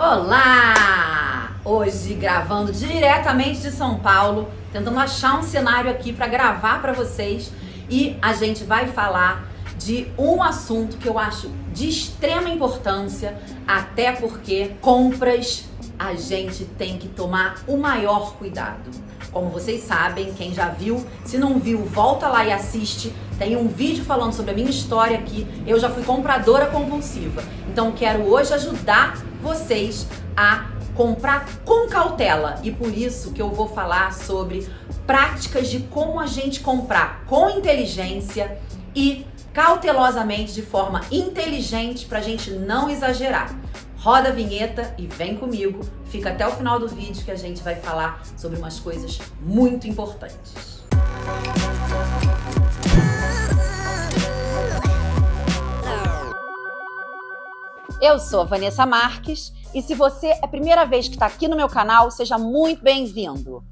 Olá! Hoje gravando diretamente de São Paulo, tentando achar um cenário aqui para gravar para vocês, e a gente vai falar de um assunto que eu acho de extrema importância, até porque compras a gente tem que tomar o maior cuidado. Como vocês sabem, quem já viu, se não viu, volta lá e assiste. Tem um vídeo falando sobre a minha história aqui. Eu já fui compradora compulsiva. Então quero hoje ajudar vocês a comprar com cautela. E por isso que eu vou falar sobre práticas de como a gente comprar com inteligência e cautelosamente, de forma inteligente, pra gente não exagerar. Roda a vinheta e vem comigo. Fica até o final do vídeo que a gente vai falar sobre umas coisas muito importantes. Eu sou a Vanessa Marques e se você é a primeira vez que está aqui no meu canal, seja muito bem-vindo.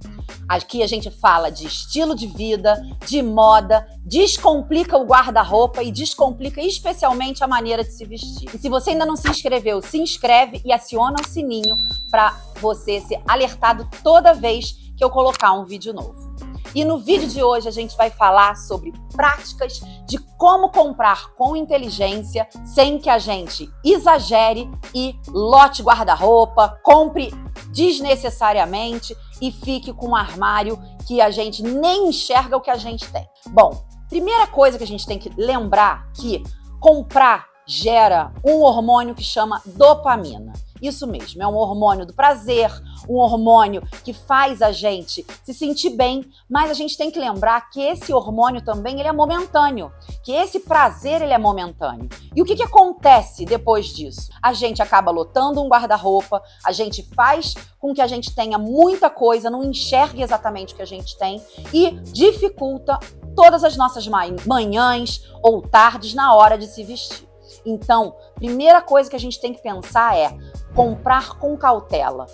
Aqui a gente fala de estilo de vida, de moda, descomplica o guarda-roupa e descomplica especialmente a maneira de se vestir. E se você ainda não se inscreveu, se inscreve e aciona o sininho para você ser alertado toda vez que eu colocar um vídeo novo. E no vídeo de hoje a gente vai falar sobre práticas de como comprar com inteligência sem que a gente exagere e lote guarda-roupa, compre desnecessariamente e fique com um armário que a gente nem enxerga o que a gente tem. Bom, primeira coisa que a gente tem que lembrar que comprar gera um hormônio que chama dopamina. Isso mesmo, é um hormônio do prazer, um hormônio que faz a gente se sentir bem, mas a gente tem que lembrar que esse hormônio também ele é momentâneo, que esse prazer ele é momentâneo. E o que acontece depois disso? A gente acaba lotando um guarda-roupa, a gente faz com que a gente tenha muita coisa, não enxergue exatamente o que a gente tem e dificulta todas as nossas manhãs ou tardes na hora de se vestir. Então, primeira coisa que a gente tem que pensar é comprar com cautela.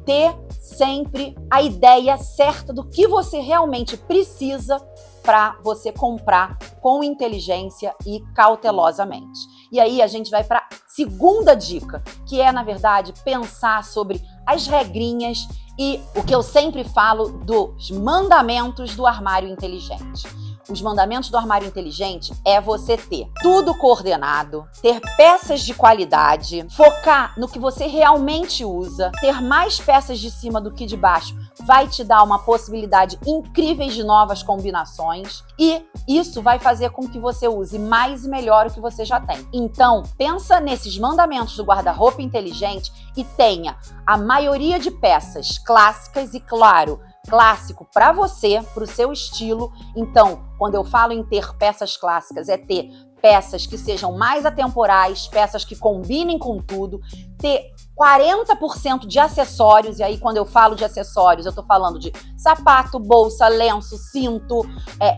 Ter sempre a ideia certa do que você realmente precisa para você comprar com inteligência e cautelosamente. E aí a gente vai para a segunda dica, que é, na verdade, pensar sobre as regrinhas e o que eu sempre falo dos mandamentos do armário inteligente. Os mandamentos do armário inteligente é você ter tudo coordenado, ter peças de qualidade, focar no que você realmente usa, ter mais peças de cima do que de baixo vai te dar uma possibilidade incrível de novas combinações e isso vai fazer com que você use mais e melhor o que você já tem. Então, pensa nesses mandamentos do guarda-roupa inteligente e tenha a maioria de peças clássicas e, claro, clássico para você, para o seu estilo. Então, quando eu falo em ter peças clássicas, é ter peças que sejam mais atemporais, peças que combinem com tudo, ter 40% de acessórios, e aí quando eu falo de acessórios, eu tô falando de sapato, bolsa, lenço, cinto,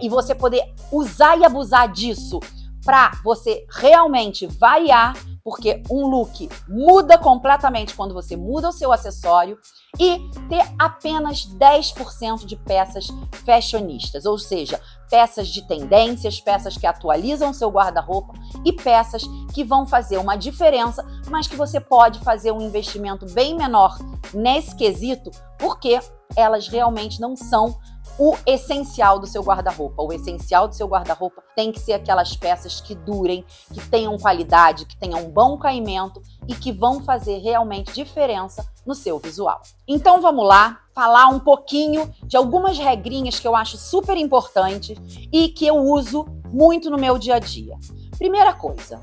e você poder usar e abusar disso para você realmente variar, porque um look muda completamente quando você muda o seu acessório, e ter apenas 10% de peças fashionistas, ou seja, peças de tendências, peças que atualizam seu guarda-roupa e peças que vão fazer uma diferença, mas que você pode fazer um investimento bem menor nesse quesito, porque elas realmente não são o essencial do seu guarda-roupa. O essencial do seu guarda-roupa tem que ser aquelas peças que durem, que tenham qualidade, que tenham um bom caimento e que vão fazer realmente diferença no seu visual. Então vamos lá falar um pouquinho de algumas regrinhas que eu acho super importantes e que eu uso muito no meu dia a dia. Primeira coisa,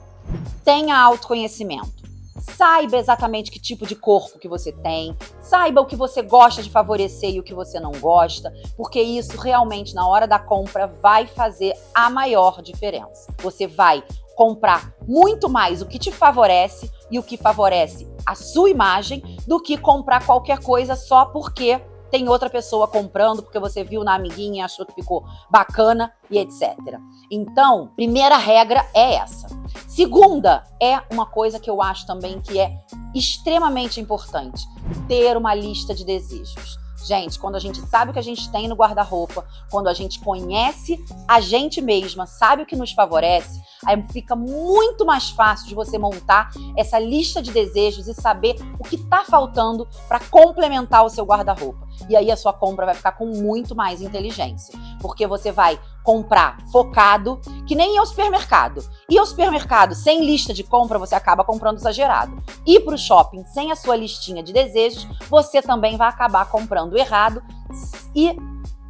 tenha autoconhecimento. Saiba exatamente que tipo de corpo que você tem, saiba o que você gosta de favorecer e o que você não gosta, porque isso realmente na hora da compra vai fazer a maior diferença. Você vai comprar muito mais o que te favorece e o que favorece a sua imagem do que comprar qualquer coisa só porque tem outra pessoa comprando, porque você viu na amiguinha e achou que ficou bacana e etc. Então, primeira regra é essa. Segunda é uma coisa que eu acho também que é extremamente importante, ter uma lista de desejos. Gente, quando a gente sabe o que a gente tem no guarda-roupa, quando a gente conhece a gente mesma, sabe o que nos favorece, aí fica muito mais fácil de você montar essa lista de desejos e saber o que está faltando para complementar o seu guarda-roupa. E aí a sua compra vai ficar com muito mais inteligência, porque você vai comprar focado, que nem ir ao supermercado. Ir ao supermercado sem lista de compra, você acaba comprando exagerado. Ir para o shopping sem a sua listinha de desejos, você também vai acabar comprando errado e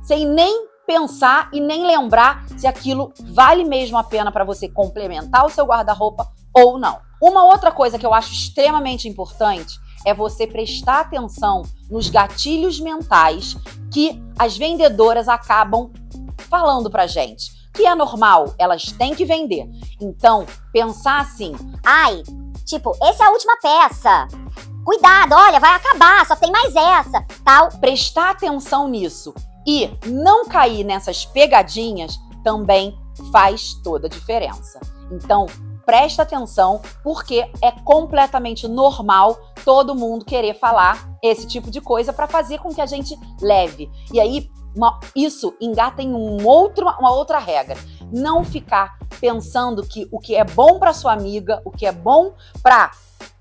sem nem pensar e nem lembrar se aquilo vale mesmo a pena para você complementar o seu guarda-roupa ou não. Uma outra coisa que eu acho extremamente importante é você prestar atenção nos gatilhos mentais que as vendedoras acabam falando pra gente. Que é normal, elas têm que vender. Então, pensar assim: ai, tipo, essa é a última peça. Cuidado, olha, vai acabar, só tem mais essa, tal. Prestar atenção nisso e não cair nessas pegadinhas também faz toda a diferença. Então, presta atenção, porque é completamente normal todo mundo querer falar esse tipo de coisa para fazer com que a gente leve. E aí, isso engata em uma outra regra. Não ficar pensando que o que é bom para sua amiga, o que é bom para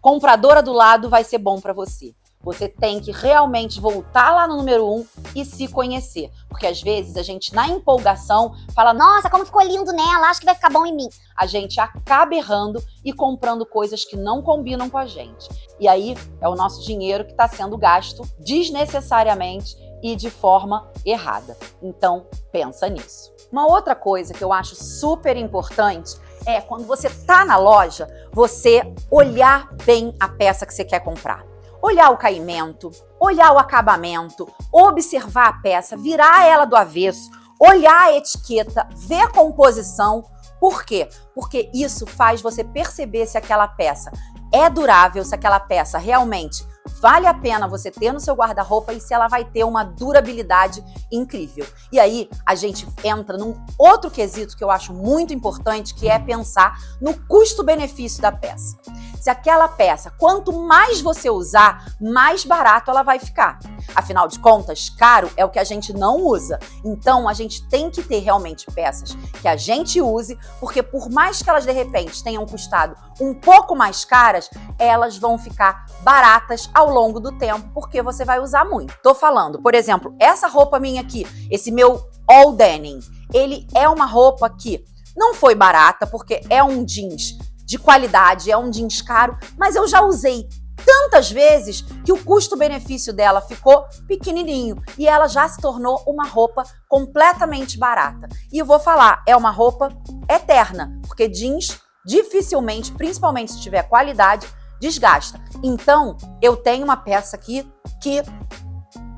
compradora do lado vai ser bom para você. Você tem que realmente voltar lá no número 1 e se conhecer. Porque às vezes a gente, na empolgação, fala: nossa, como ficou lindo nela, acho que vai ficar bom em mim. A gente acaba errando e comprando coisas que não combinam com a gente. E aí é o nosso dinheiro que está sendo gasto desnecessariamente e de forma errada. Então, pensa nisso. Uma outra coisa que eu acho super importante é quando você tá na loja, você olhar bem a peça que você quer comprar. Olhar o caimento, olhar o acabamento, observar a peça, virar ela do avesso, olhar a etiqueta, ver a composição. Por quê? Porque isso faz você perceber se aquela peça é durável, se aquela peça realmente vale a pena você ter no seu guarda-roupa e se ela vai ter uma durabilidade incrível. E aí a gente entra num outro quesito que eu acho muito importante, que é pensar no custo-benefício da peça. Se aquela peça, quanto mais você usar, mais barato ela vai ficar. Afinal de contas, caro é o que a gente não usa. Então, a gente tem que ter realmente peças que a gente use, porque por mais que elas, de repente, tenham custado um pouco mais caras, elas vão ficar baratas ao longo do tempo, porque você vai usar muito. Tô falando, por exemplo, essa roupa minha aqui, esse meu All Denim, ele é uma roupa que não foi barata, porque é um jeans de qualidade, é um jeans caro, mas eu já usei tantas vezes que o custo-benefício dela ficou pequenininho e ela já se tornou uma roupa completamente barata. E eu vou falar, é uma roupa eterna, porque jeans dificilmente, principalmente se tiver qualidade, desgasta. Então, eu tenho uma peça aqui que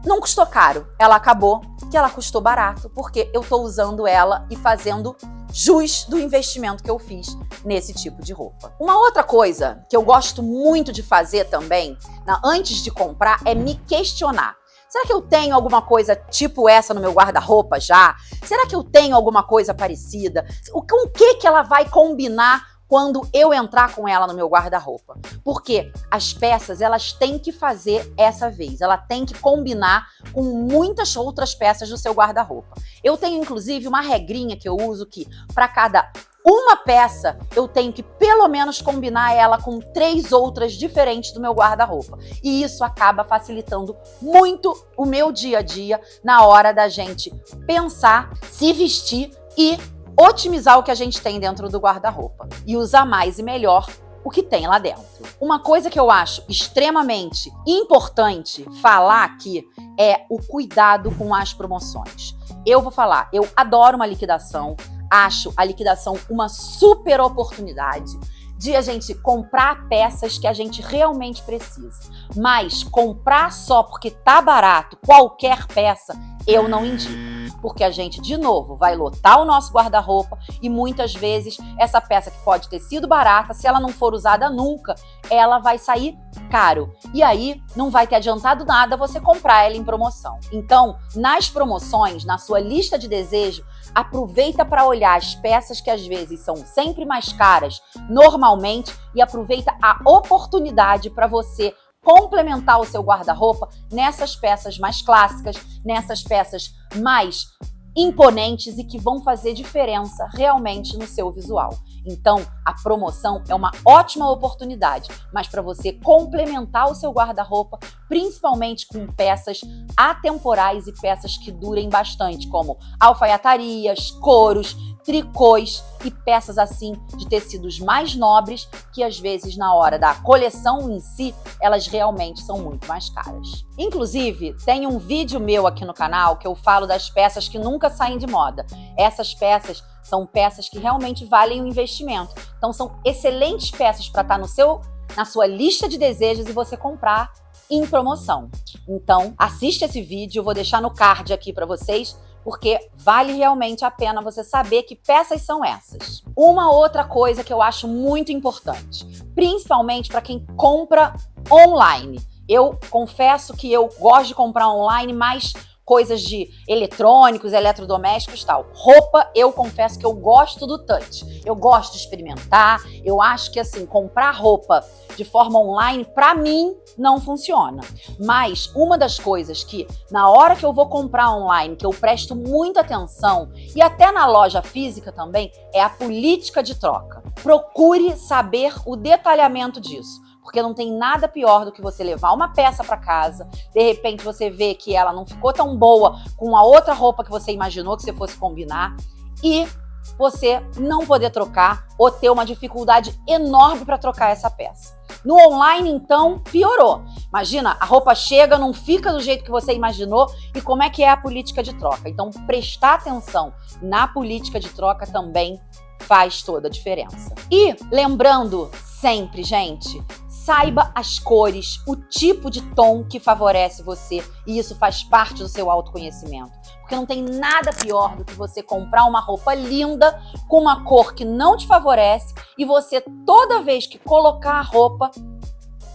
não custou caro, ela acabou que ela custou barato, porque eu tô usando ela e fazendo jus do investimento que eu fiz nesse tipo de roupa. Uma outra coisa que eu gosto muito de fazer também, antes de comprar, é me questionar. Será que eu tenho alguma coisa tipo essa no meu guarda-roupa já? Será que eu tenho alguma coisa parecida? Com o que ela vai combinar quando eu entrar com ela no meu guarda-roupa? Porque as peças, elas têm que fazer essa vez. Ela tem que combinar com muitas outras peças do seu guarda-roupa. Eu tenho, inclusive, uma regrinha que eu uso que, para cada uma peça, eu tenho que pelo menos combinar ela com 3 outras diferentes do meu guarda-roupa. E isso acaba facilitando muito o meu dia a dia na hora da gente pensar, se vestir e otimizar o que a gente tem dentro do guarda-roupa e usar mais e melhor o que tem lá dentro. Uma coisa que eu acho extremamente importante falar aqui é o cuidado com as promoções. Eu vou falar, eu adoro uma liquidação, acho a liquidação uma super oportunidade de a gente comprar peças que a gente realmente precisa. Mas comprar só porque tá barato qualquer peça, eu não indico. Porque a gente, de novo, vai lotar o nosso guarda-roupa e muitas vezes essa peça que pode ter sido barata, se ela não for usada nunca, ela vai sair caro. E aí não vai ter adiantado nada você comprar ela em promoção. Então, nas promoções, na sua lista de desejo, aproveita para olhar as peças que às vezes são sempre mais caras normalmente e aproveita a oportunidade para você complementar o seu guarda-roupa nessas peças mais clássicas, nessas peças mais imponentes e que vão fazer diferença realmente no seu visual. Então, a promoção é uma ótima oportunidade, mas para você complementar o seu guarda-roupa, principalmente com peças atemporais e peças que durem bastante, como alfaiatarias, couros, tricôs e peças assim de tecidos mais nobres, que às vezes na hora da coleção em si, elas realmente são muito mais caras. Inclusive, tem um vídeo meu aqui no canal que eu falo das peças que nunca saem de moda. Essas peças são peças que realmente valem o investimento. Então são excelentes peças para estar na sua lista de desejos e você comprar em promoção. Então, assiste esse vídeo, eu vou deixar no card aqui para vocês, porque vale realmente a pena você saber que peças são essas. Uma outra coisa que eu acho muito importante, principalmente para quem compra online. Eu confesso que eu gosto de comprar online mais coisas de eletrônicos, eletrodomésticos e tal. Roupa, eu confesso que eu gosto do touch. Eu gosto de experimentar. Eu acho que, assim, comprar roupa de forma online, pra mim, não funciona. Mas uma das coisas que, na hora que eu vou comprar online, que eu presto muita atenção, e até na loja física também, é a política de troca. Procure saber o detalhamento disso. Porque não tem nada pior do que você levar uma peça para casa, de repente você vê que ela não ficou tão boa com a outra roupa que você imaginou que você fosse combinar e você não poder trocar ou ter uma dificuldade enorme para trocar essa peça. No online, então, piorou. Imagina, a roupa chega, não fica do jeito que você imaginou e como é que é a política de troca. Então, prestar atenção na política de troca também faz toda a diferença. E lembrando sempre, gente, saiba as cores, o tipo de tom que favorece você e isso faz parte do seu autoconhecimento. Porque não tem nada pior do que você comprar uma roupa linda com uma cor que não te favorece e você, toda vez que colocar a roupa,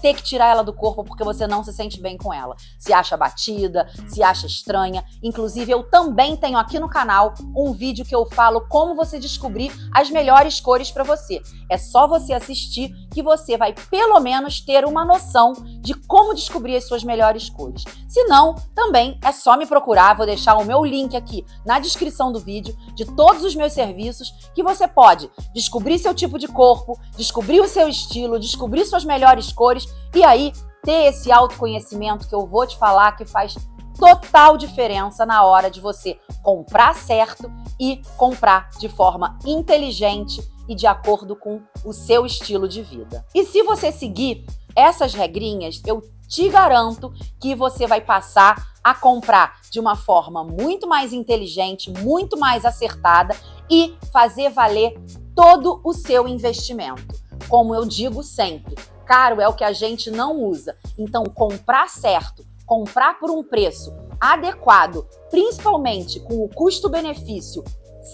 ter que tirar ela do corpo porque você não se sente bem com ela. Se acha batida, se acha estranha. Inclusive, eu também tenho aqui no canal um vídeo que eu falo como você descobrir as melhores cores para você. É só você assistir que você vai pelo menos ter uma noção de como descobrir as suas melhores cores. Se não, também é só me procurar, vou deixar o meu link aqui na descrição do vídeo de todos os meus serviços que você pode descobrir seu tipo de corpo, descobrir o seu estilo, descobrir suas melhores cores e aí ter esse autoconhecimento que eu vou te falar que faz total diferença na hora de você comprar certo e comprar de forma inteligente e de acordo com o seu estilo de vida. E se você seguir essas regrinhas, eu te garanto que você vai passar a comprar de uma forma muito mais inteligente, muito mais acertada e fazer valer todo o seu investimento. Como eu digo sempre, caro é o que a gente não usa. Então, comprar certo, comprar por um preço adequado, principalmente com o custo-benefício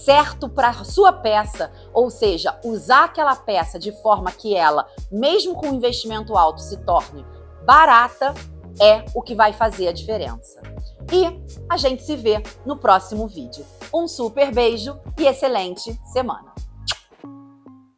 certo para a sua peça, ou seja, usar aquela peça de forma que ela, mesmo com um investimento alto, se torne barata, é o que vai fazer a diferença. E a gente se vê no próximo vídeo. Um super beijo e excelente semana!